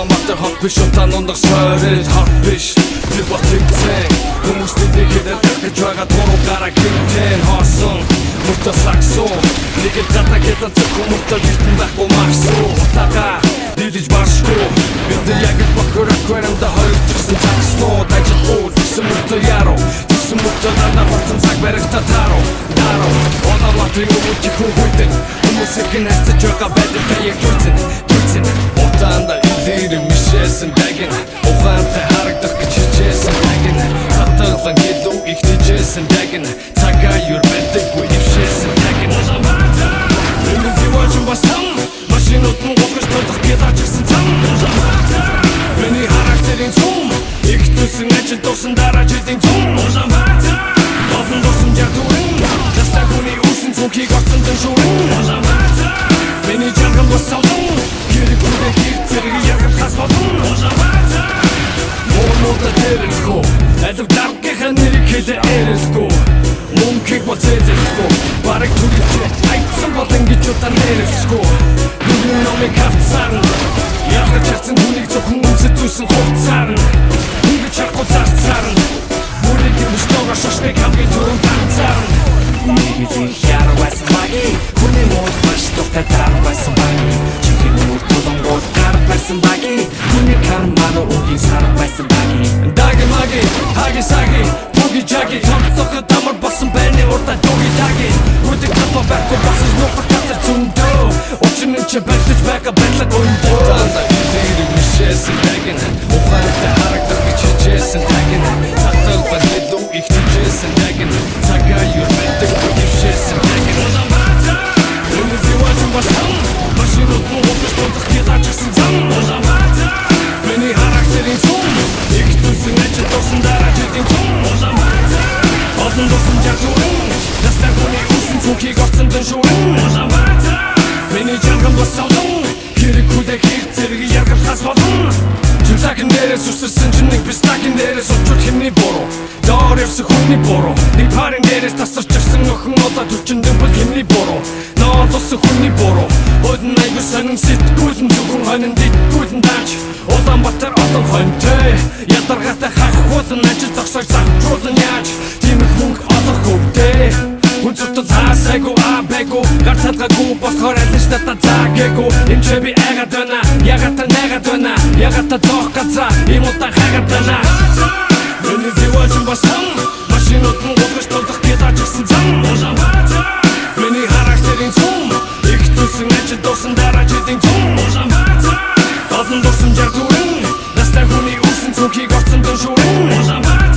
Улаанбаатар хот биш утаа нундаг сойрол хот биш тэр бот тэмцээн хүмүүстэй нэгэдэл гэж байгаа туруу гараа гинтэн хоосон мөртөө саксон нэгэд гадаа гэдэг зөвхөн мөртөө битэн байхгүй марсуу утаага дидэж башгүй бид яг бохор аквариумда хоёрчсан таксноо дажид уу тэсэн мөртөө яруу тэсэн мөртөө дандаа бацсан цаг баригта таруу даруу Улаанбаатар юу чихүү хүйтэн хүмүүсийг нэцэж байгаа байдаг яг түрцэн утаанда илэр мишээсэн дагин ухаантай харагдах гэж хичээсэн дагин хатгалан гэлүү их хичээсэн дагин цагаа юрбэдэггүй ившээсэн дагин энэ диваачин басан машинууд нь гохож тодох гидачсан зам миний характерийн зум их төсөн ажил дусан дараа жилийн зум Often doesn't get to win Just like when he was in Tokyo got something to win Many jungle was so long Kiri kude hitleri yakıp kasmadın More da deriz go Edip darke haneri kede eriz go Mum kick what ediz go Barak turifçe Aitsın batın geçotan eriz go Bugün ome kaftsarın Yakı çaksın hunik çokun umse tuysun kortsarın Hungi çakko zartsarın Stoga шашныг хамгийн түрүүнд танцаарна Нэгэн яар байсан багий Хүний мод маш тогтатар байсан багий Чихэн мөр тулангууд гар байсан багий Хүний карманы үгийн сар байсан багий Даги маги, хаги саги Буги жаги, томтоко дамар басан байна урта дуги таги Үдэг тапа байхгүй басан нутаг газар зөндөө Учир нь ч бэлдэж байгаа байдлаг өндөө Танда илэрэг мишээсэн дагин Ухаантай харагдах гэж хичээсэн дагин Таталбар гэлүү их хичээсэн дагин Цагаа юрбэдэггүй ившээсэн дагин Өнөр диваачин басан машинууд нь гохож тодох гидачсан зам Миний характерийн зум их төсөн ажил дусан дараа жилийн зум Олон дусан жагтуун Дастар хүний үсэн цүнхийг орцсон шуурын Миний жанган бас савдан Хэрэг хүдэг хэрэг зэрэг яргал хас болон Чимсаkin дээрээс үсэрсэн чинь нэг бистаkin дээрээс учур хэмний буруу Доор явсан хүний буруу Нэг парын дээрээс тасарч ирсэн охин удаа түчин дэвбэл хэмний буруу Ноод усан хүний буруу Хойдон айгу сонин сэтгүүлэн зөвхөн хонин дитгүүлэн даач Улаанбаатар олон хонтой Ядаргатай хахгуулан ажил зогсож завчруулан яаж Тийм их мөнгө олох хөвтэй Үнцөртөл хаасайгу абэгу Гар цалгаагүй болохоор алиш надад заагээгүй Эм чи би айгаад байна Ягата найгаад байна Ягата зоох газаа Им удаа хайгаад байна Миний диваачин басан машинууд нь гохож тодох гидачсан зам Миний характерийн зум их төсөн ажил дусан дараа жилийн зум Олон дусан жагтуун Настай хүний үсэн цүнхийг орцсон шуурын